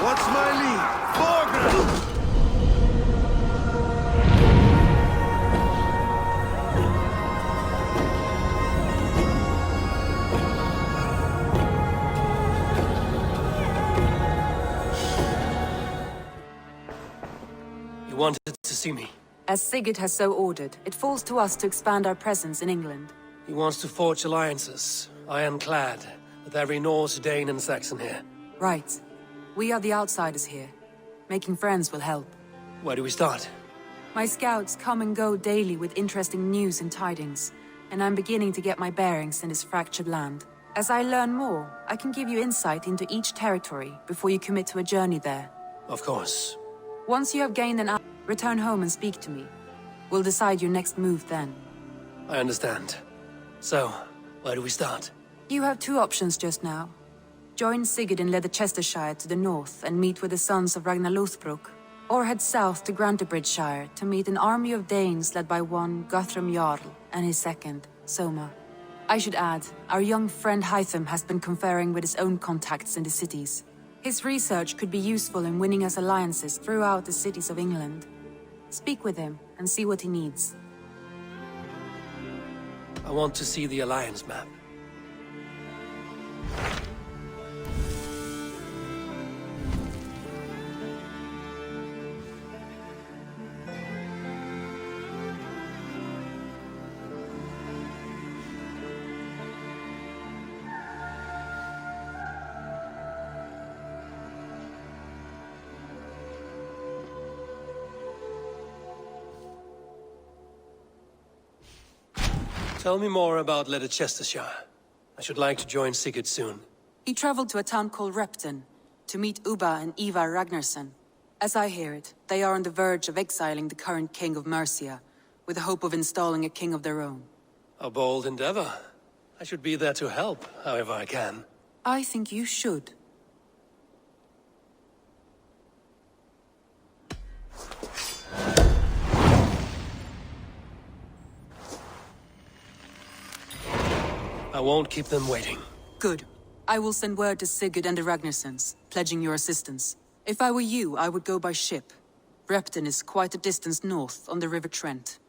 What's my lead? Foreground! You wanted to see me? As Sigurd has so ordered, it falls to us to expand our presence in England. He wants to forge alliances, ironclad, with every Norse, Dane, and Saxon here. Right. We are the outsiders here. Making friends will help. Where do we start? My scouts come and go daily with interesting news and tidings, and I'm beginning to get my bearings in this fractured land. As I learn more, I can give you insight into each territory before you commit to a journey there. Of course. Once you have gained an hour, return home and speak to me. We'll decide your next move then. I understand. So, where do we start? You have two options just now. Join Sigurd in Leicestershire to the north and meet with the sons of Ragnar Lothbrok, or head south to Grantebridgeshire to meet an army of Danes led by one Guthrum Jarl and his second, Soma. I should add, our young friend Hytham has been conferring with his own contacts in the cities. His research could be useful in winning us alliances throughout the cities of England. Speak with him and see what he needs. I want to see the alliance map. Tell me more about Leicestershire. I should like to join Sigurd soon. He traveled to a town called Repton to meet Ubba and Ivar Ragnarsson. As I hear it, they are on the verge of exiling the current king of Mercia, with the hope of installing a king of their own. A bold endeavor. I should be there to help, however I can. I think you should. I won't keep them waiting. Good. I will send word to Sigurd and the Ragnarssons, pledging your assistance. If I were you, I would go by ship. Repton is quite a distance north on the River Trent.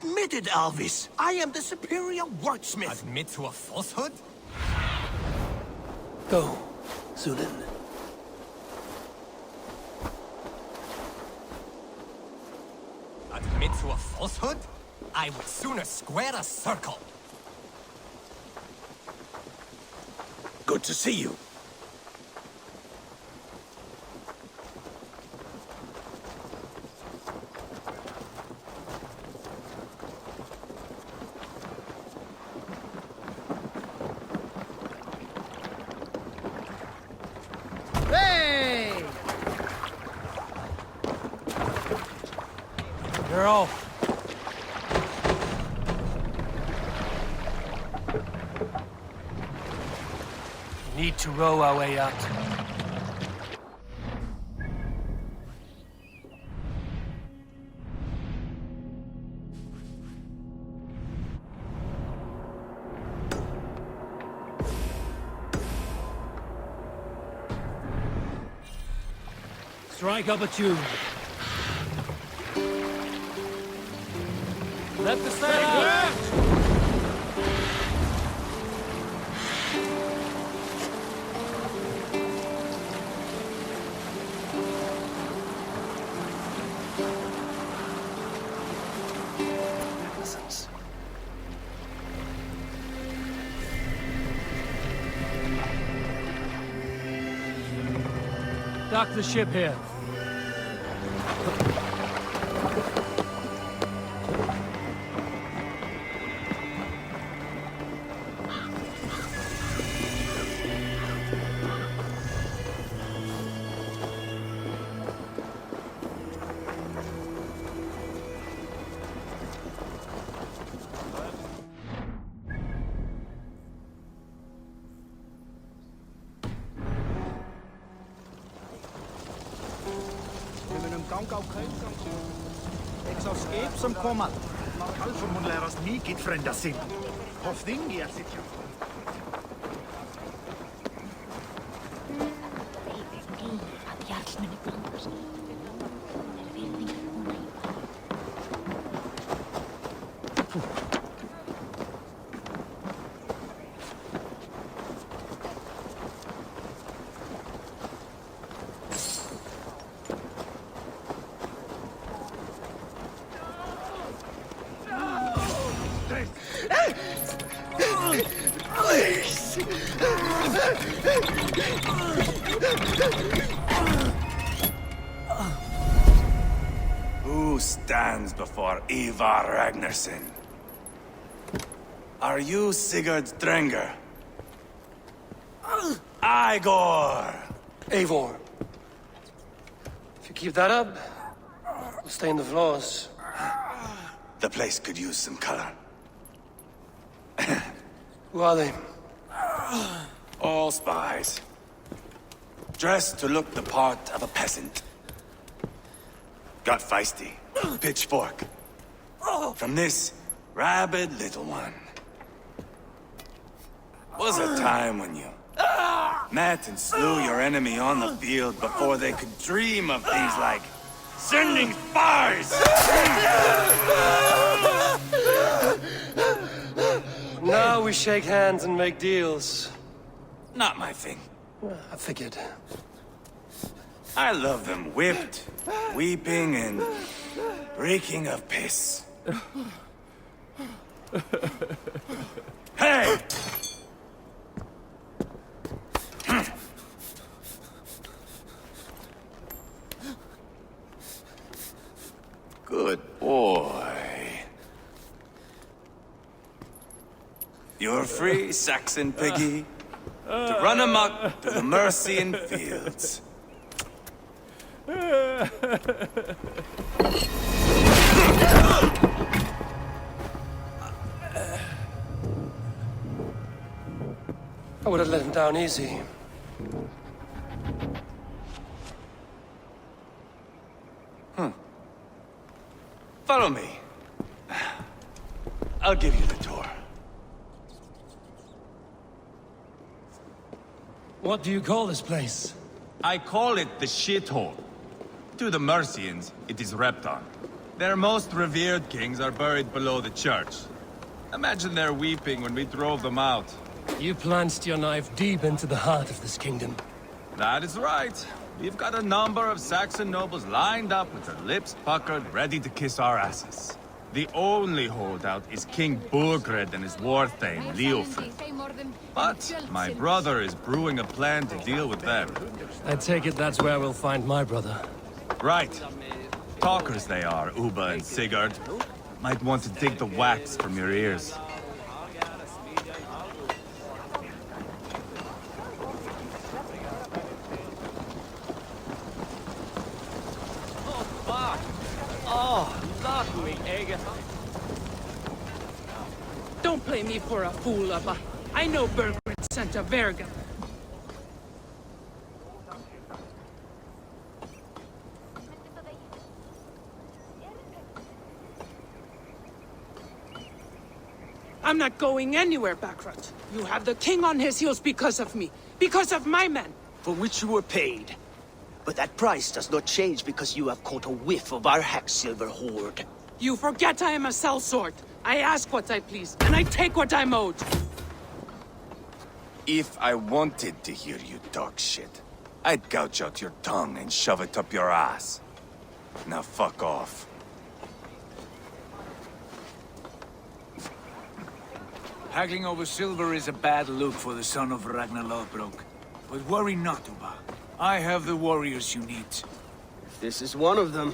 Admit it, Alvis. I am the superior wordsmith. Admit to a falsehood? Go, Sunan. Admit to a falsehood? I would sooner square a circle. Good to see you. Girl. We need to row our way out. Strike up a tune. Let the sail out! Dock the ship here. Ik zou skip som kommer. Kalfor mun lære oss mycket frända sin. Hofding er sitt. Who stands before Ivar Ragnarsson? Are you Sigurd Drenger? Igor! Eivor. If you keep that up, we'll stain the floors. The place could use some color. Who are they? All spies. Dressed to look the part of a peasant. Got feisty. Pitchfork. From this rabid little one. Was a time when you met and slew your enemy on the field before they could dream of things like sending spies! Now we shake hands and make deals. Not my thing. I figured. I love them whipped, weeping, and reeking of piss. Hey! Good boy. You're free, Saxon piggy, to run amok through the Mercian fields. I would have let him down easy. Follow me. I'll give you the tour. What do you call this place? I call it the shithole. To the Mercians, it is Repton. Their most revered kings are buried below the church. Imagine their weeping when we drove them out. You plunged your knife deep into the heart of this kingdom. That is right. We've got a number of Saxon nobles lined up with their lips puckered, ready to kiss our asses. The only holdout is King Burgred and his war thane, Leofrid. But my brother is brewing a plan to deal with them. I take it that's where we'll find my brother. Right. Talkers they are, Uba and Sigurd. Might want to dig the wax from your ears. Don't play me for a fool, Abba. I know Bergred sent a Verga. I'm not going anywhere, Backrot. You have the king on his heels because of me. Because of my men. For which you were paid. But that price does not change because you have caught a whiff of our Hacksilver hoard. You forget I am a sellsword. I ask what I please, and I take what I'm owed. If I wanted to hear you talk shit, I'd gouge out your tongue and shove it up your ass. Now fuck off. Haggling over silver is a bad look for the son of Ragnar Lothbrok. But worry not, Uba. I have the warriors you need. This is one of them.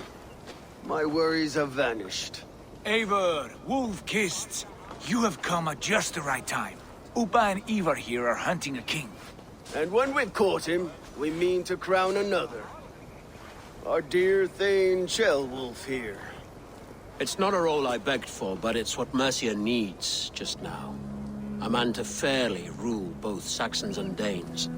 My worries have vanished. Eivor, Wolf-Kissed, you have come at just the right time. Uba and Ivar here are hunting a king. And when we've caught him, we mean to crown another. Our dear Thane Chelwolf here. It's not a role I begged for, but it's what Mercia needs just now. A man to fairly rule both Saxons and Danes.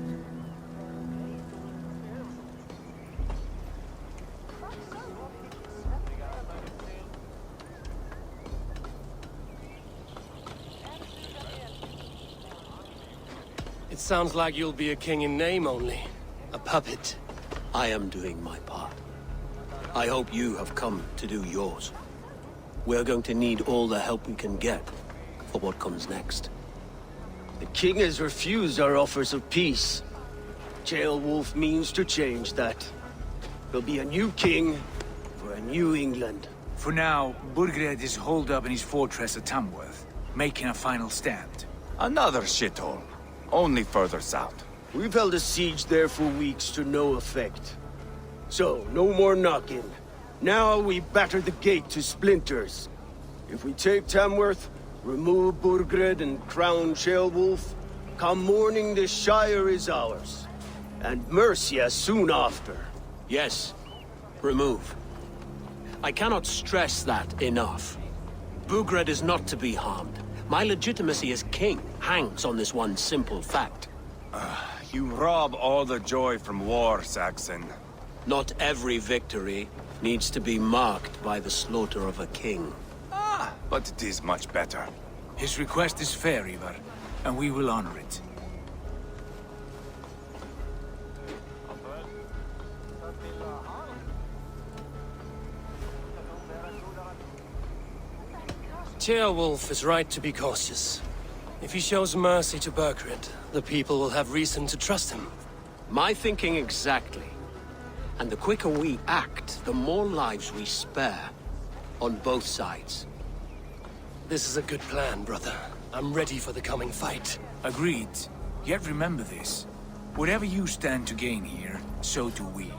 It sounds like you'll be a king in name only. A puppet. I am doing my part. I hope you have come to do yours. We're going to need all the help we can get for what comes next. The king has refused our offers of peace. Ceolwulf means to change that. There'll be a new king for a new England. For now, Burgred is holed up in his fortress at Tamworth, making a final stand. Another shithole. Only further south. We've held a siege there for weeks to no effect. So, no more knocking. Now we batter the gate to splinters. If we take Tamworth, remove Burgred and crown Ceolwulf, come morning the Shire is ours. And Mercia soon after. Yes, remove. I cannot stress that enough. Burgred is not to be harmed. My legitimacy as king hangs on this one simple fact. You rob all the joy from war, Saxon. Not every victory needs to be marked by the slaughter of a king. But it is much better. His request is fair, Ivar, and we will honor it. Ceolwulf is right to be cautious. If he shows mercy to Burgred, the people will have reason to trust him. My thinking exactly. And the quicker we act, the more lives we spare. On both sides. This is a good plan, brother. I'm ready for the coming fight. Agreed. Yet remember this. Whatever you stand to gain here, so do we.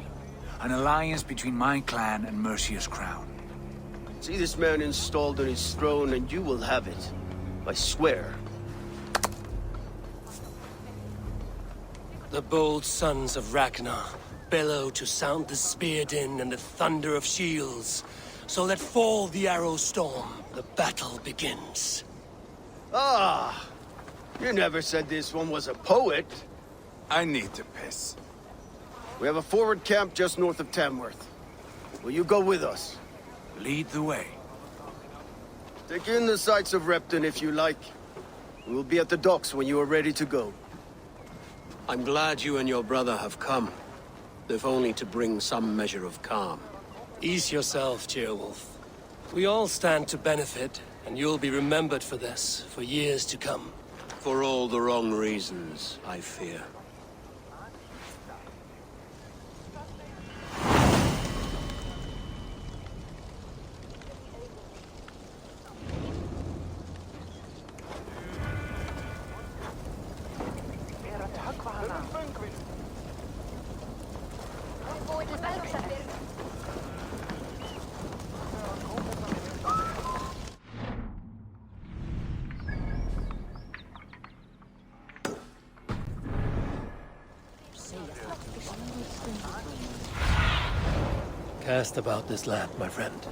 An alliance between my clan and Mercia's crown. See this man installed on his throne and you will have it. I swear. The bold sons of Ragnar bellow to sound the spear din and the thunder of shields. So let fall the arrow storm. The battle begins. Ah! You never said this one was a poet. I need to piss. We have a forward camp just north of Tamworth. Will you go with us? Lead the way. Take in the sights of Repton if you like. We'll be at the docks when you are ready to go. I'm glad you and your brother have come. If only to bring some measure of calm. Ease yourself, Ceolwulf. We all stand to benefit, and you'll be remembered for this, for years to come. For all the wrong reasons, I fear. Cast about this land, my friend.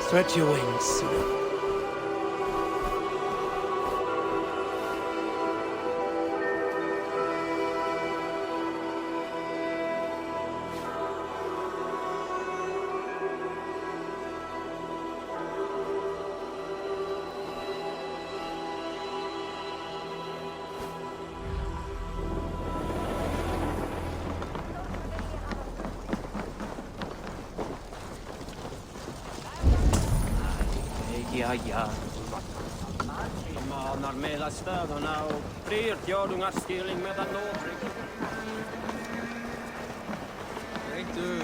Stretch your wings. Ja. Manar mellan stödarna och bryr gördungar skilling medan lovrik. Thank you.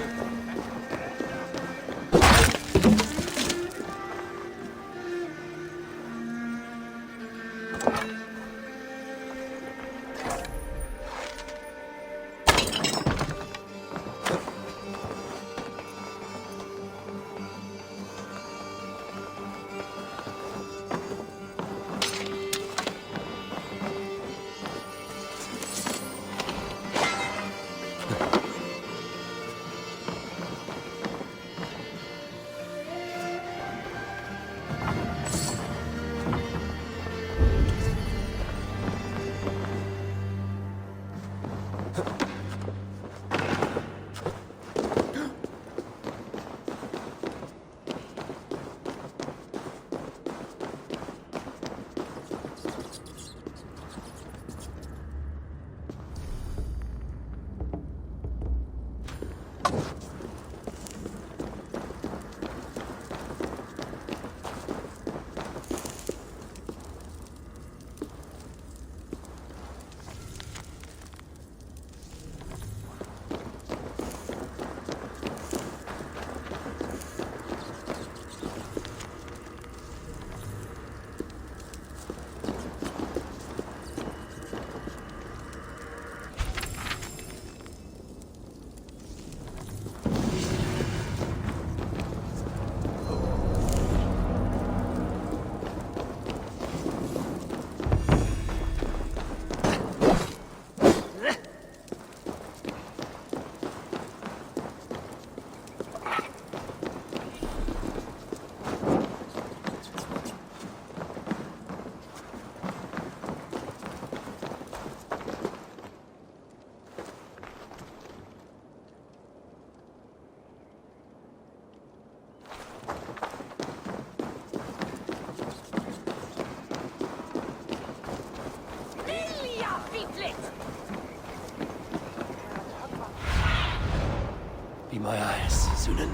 Be my eyes, Sunan.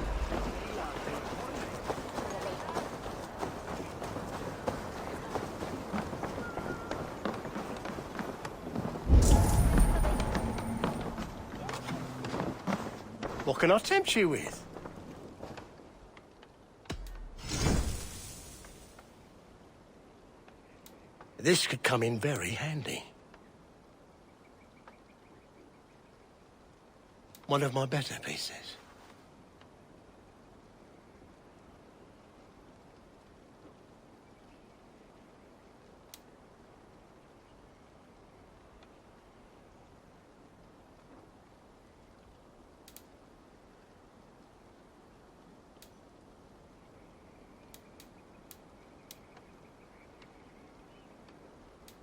What can I tempt you with? This could come in very handy. One of my better pieces.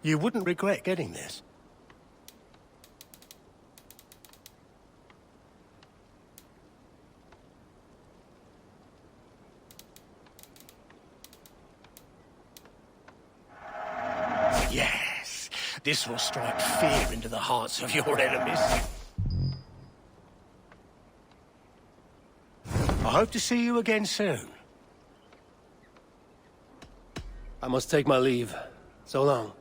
You wouldn't regret getting this. Yes, this will strike fear into the hearts of your enemies. I hope to see you again soon. I must take my leave. So long.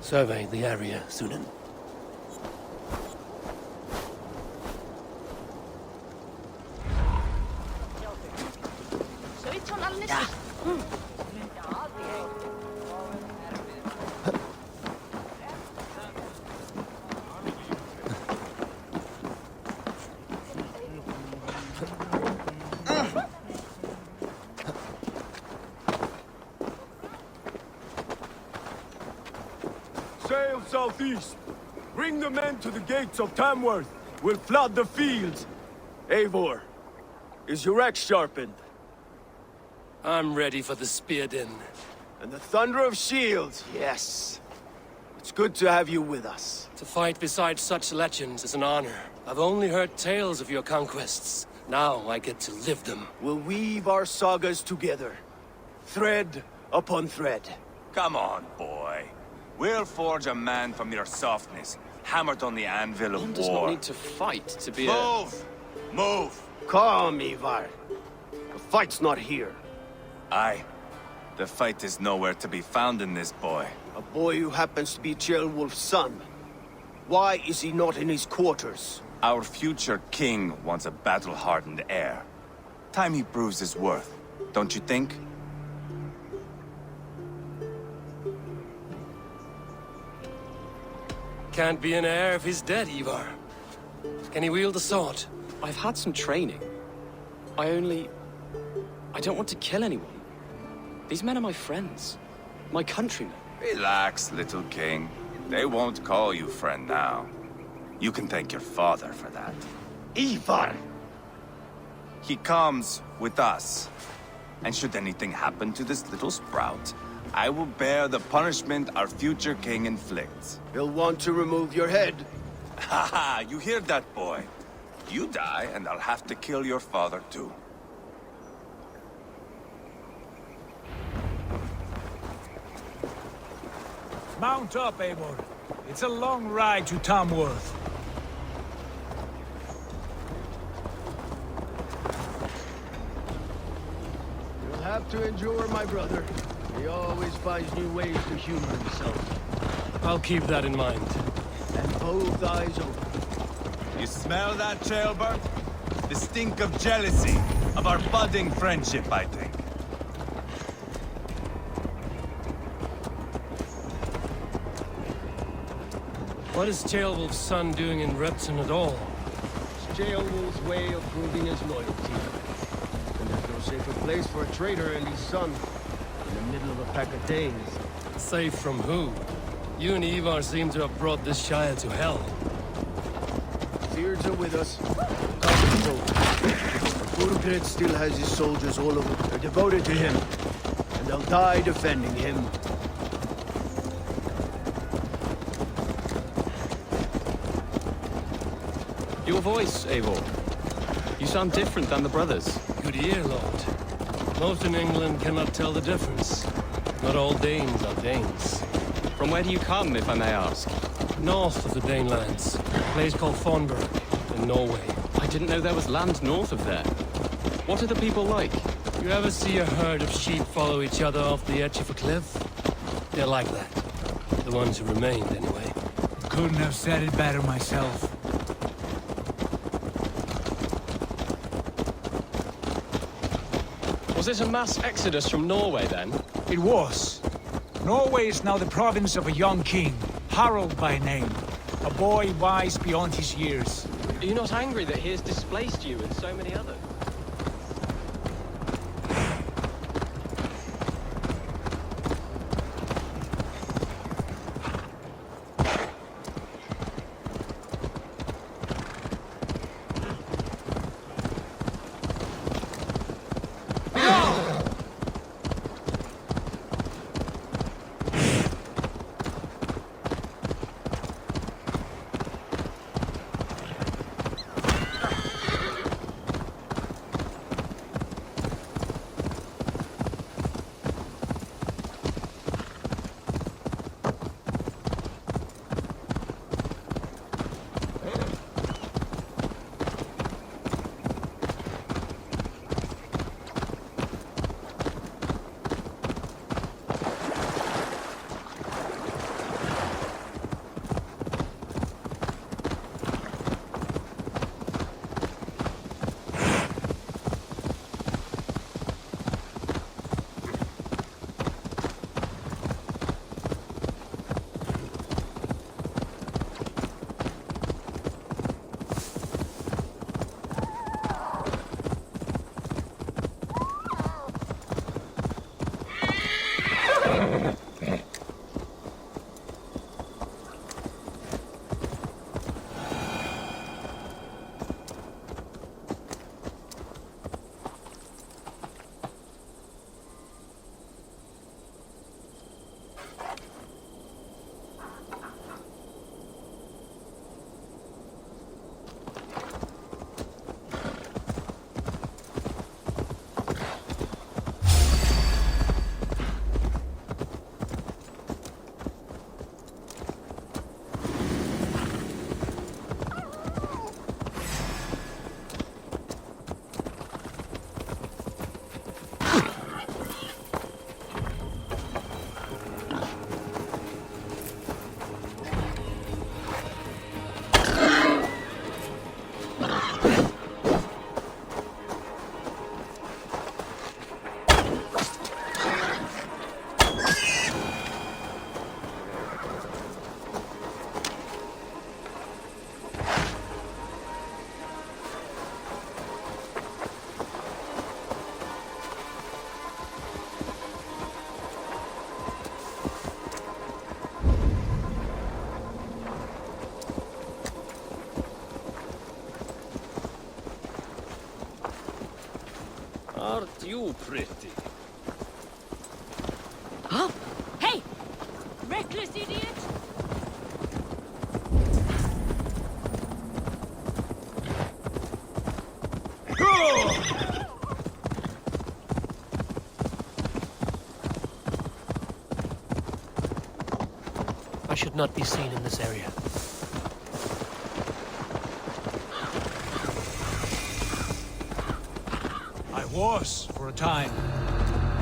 Survey the area, Sunan. Sail southeast. Bring the men to the gates of Tamworth. We'll flood the fields. Eivor, is your axe sharpened? I'm ready for the spear din. And the thunder of shields, yes. It's good to have you with us. To fight beside such legends is an honor. I've only heard tales of your conquests. Now I get to live them. We'll weave our sagas together. Thread upon thread. Come on, boy. We'll forge a man from your softness, hammered on the anvil of war. One does not need to fight to be Move! Move! Calm, Ivar. The fight's not here. Aye. The fight is nowhere to be found in this boy. A boy who happens to be Ceolwulf's son. Why is he not in his quarters? Our future king wants a battle-hardened heir. Time he proves his worth, don't you think? Can't be an heir if he's dead, Ivar. Can he wield a sword? I've had some training. I don't want to kill anyone. These men are my friends. My countrymen. Relax, little king. They won't call you friend now. You can thank your father for that. Ivar! He comes with us. And should anything happen to this little sprout, I will bear the punishment our future king inflicts. He'll want to remove your head. Haha, you hear that, boy? You die, and I'll have to kill your father, too. Mount up, Eivor. It's a long ride to Tamworth. You'll have have to endure my brother. He always finds new ways to humor himself. I'll keep that in mind. And both eyes open. You smell that, jailbird? The stink of jealousy, of our budding friendship, I think. What is Ceolwulf's son doing in Repton at all? It's Ceolwulf's way of proving his loyalty. And there's no safer place for a traitor and his son in the middle of a pack of Danes. Safe from who? You and Ivar seem to have brought this Shire to hell. Fears are with us. Burgred still has his soldiers all over. They're devoted to him. And they'll die defending him. Your voice, Eivor. You sound different than the brothers. Good ear, Lord. Most in England cannot tell the difference. Not all Danes are Danes. From where do you come, if I may ask? North of the Danelands. A place called Thornburg, in Norway. I didn't know there was land north of there. What are the people like? You ever see a herd of sheep follow each other off the edge of a cliff? They're like that. The ones who remained, anyway. Couldn't have said it better myself. Was it a mass exodus from Norway, then? It was. Norway is now the province of a young king, Harald by name. A boy wise beyond his years. Are you not angry that he has displaced you and so many others? Aren't you pretty? Huh? Hey! Reckless idiot! I should not be seen in this area. I was, for a time.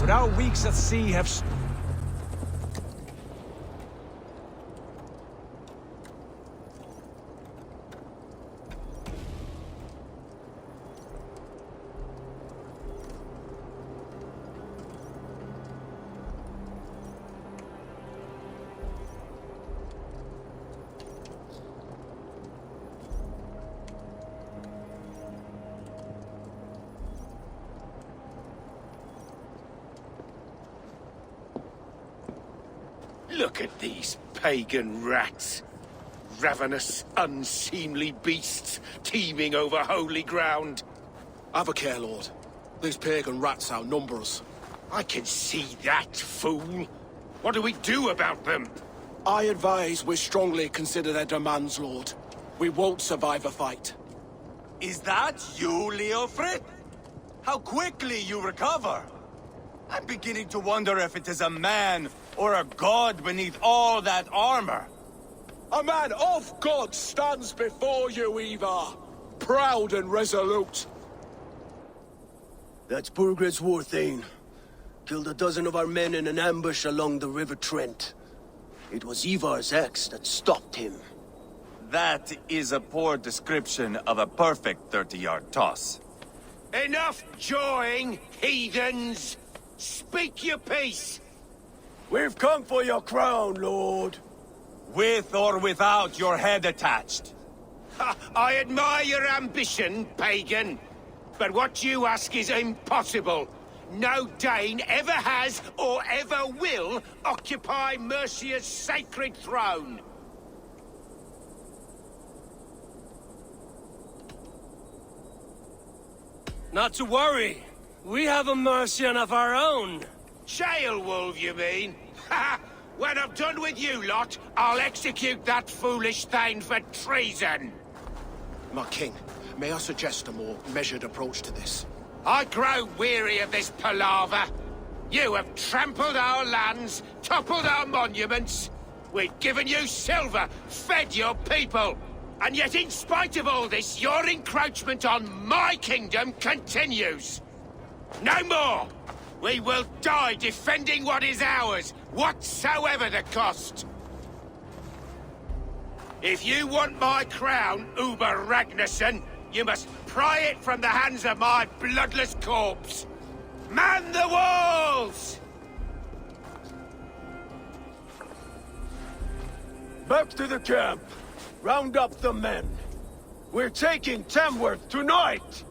But our weeks at sea have... Look at these pagan rats. Ravenous, unseemly beasts teeming over holy ground. Have a care, Lord. These pagan rats outnumber us. I can see that, fool. What do we do about them? I advise we strongly consider their demands, Lord. We won't survive a fight. Is that you, Leofrid? How quickly you recover! I'm beginning to wonder if it is a man or a god beneath all that armor. A man of God stands before you, Ivar. Proud and resolute. That's Burgred's war thane. Killed a dozen of our men in an ambush along the River Trent. It was Ivar's axe that stopped him. That is a poor description of a perfect 30-yard toss. Enough jawing, heathens! Speak your piece! We've come for your crown, Lord. With or without your head attached. Ha, I admire your ambition, pagan. But what you ask is impossible. No Dane ever has or ever will occupy Mercia's sacred throne. Not to worry. We have a Mercian of our own. Jail wolf, you mean? Ha! When I'm done with you lot, I'll execute that foolish thing for treason. My king, may I suggest a more measured approach to this? I grow weary of this palaver. You have trampled our lands, toppled our monuments. We've given you silver, fed your people. And yet in spite of all this, your encroachment on my kingdom continues. No more! We will die defending what is ours, whatsoever the cost. If you want my crown, Uber Ragnarsson, you must pry it from the hands of my bloodless corpse. Man the walls! Back to the camp. Round up the men. We're taking Tamworth tonight!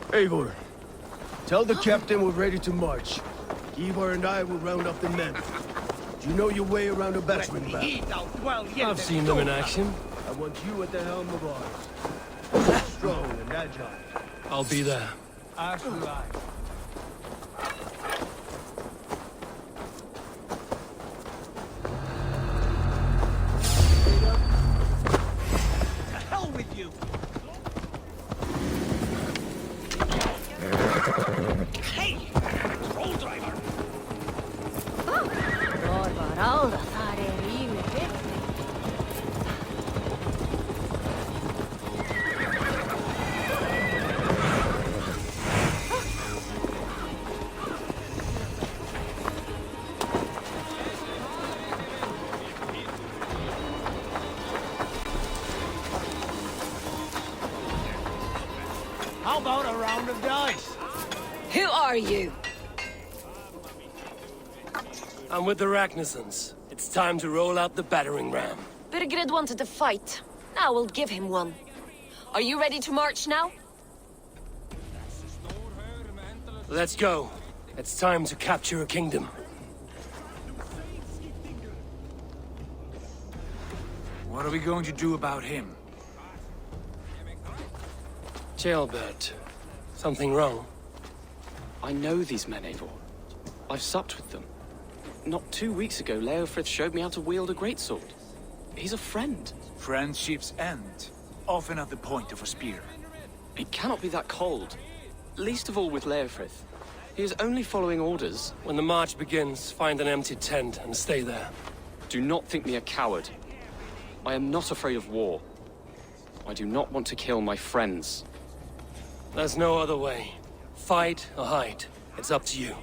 Eivor, tell the captain we're ready to march. Eivor and I will round up the men. Do you know your way around a battering ram? I've seen them in action. I want you at the helm of ours. Strong and agile. I'll be there. As will I. To hell with you! Hey! Troll driver! Barbaralda fare rime heftig. How about a round of dice? Who are you? I'm with the Ragnarsons. It's time to roll out the battering ram. Burgred wanted to fight. Now we'll give him one. Are you ready to march now? Let's go. It's time to capture a kingdom. What are we going to do about him? Jailbird. Something wrong? I know these men, Eivor. I've supped with them. Not 2 weeks ago, Leofrith showed me how to wield a greatsword. He's a friend. Friendships end, often at the point of a spear. It cannot be that cold. Least of all with Leofrith. He is only following orders. When the march begins, find an empty tent and stay there. Do not think me a coward. I am not afraid of war. I do not want to kill my friends. There's no other way. Fight or hide. It's up to you.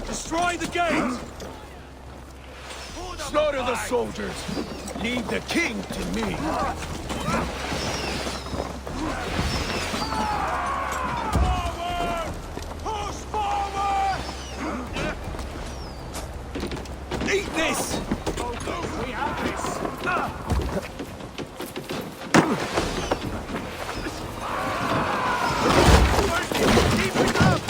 Destroy the gate! Slaughter the soldiers! Leave the king to me! Forward! Push forward! Eat this! We have this! Keep it up!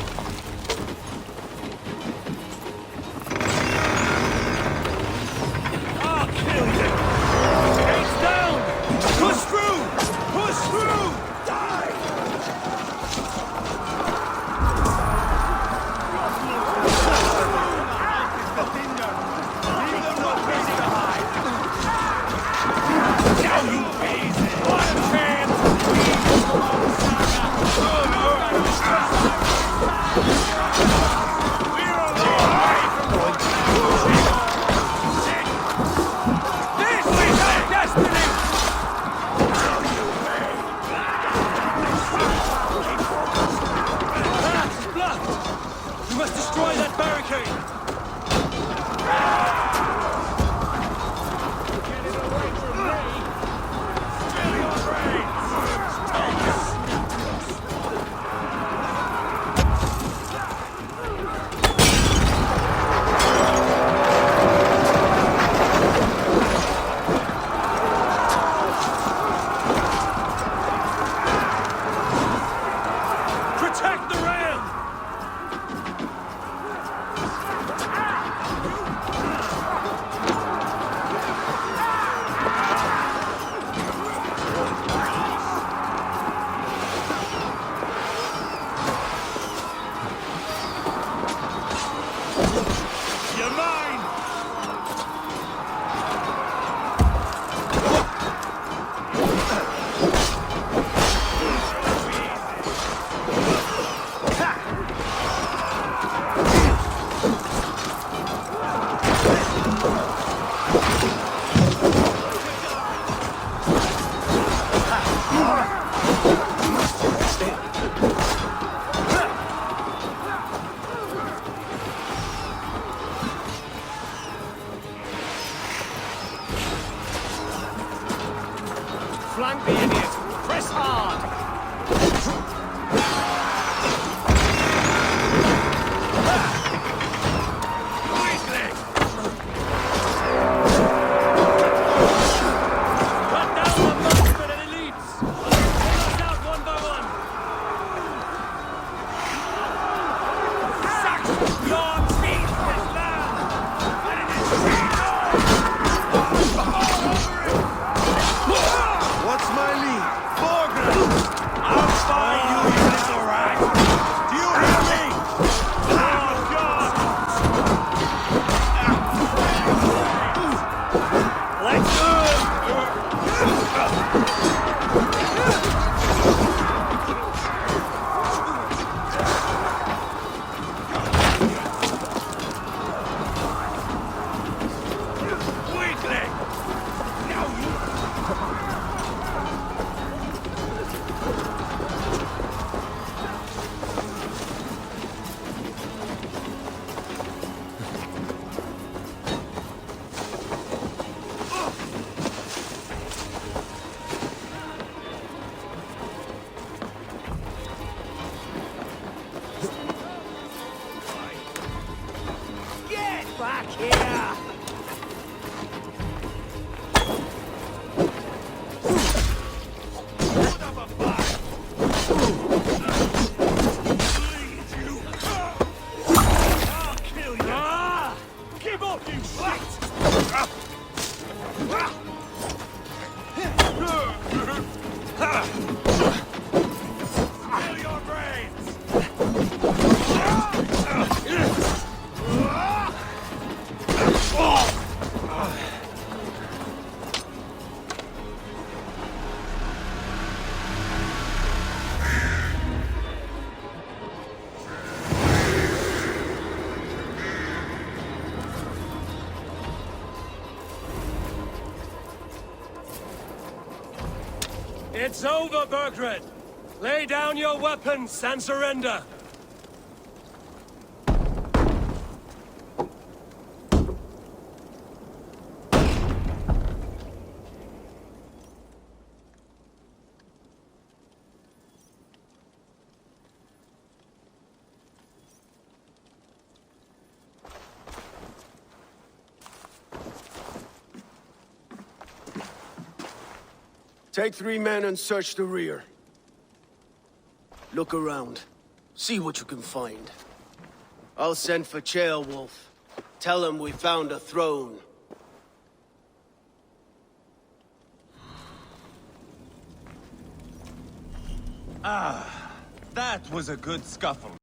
Flank the idiot! Press hard! Cut down the monster and elites! Pull us out one by one! Saxon Lord feeds this land! And it is What's my lead? Foreground! I'll find you, you little rat! Do you hear me? Oh, God! Let's go! Weakling! Now you... Get back here! Stop, you shit! Feel your brains! It's over, Burgred! Lay down your weapons and surrender! Take 3 men and search the rear. Look around. See what you can find. I'll send for Wolf. Tell him we found a throne. Ah, that was a good scuffle.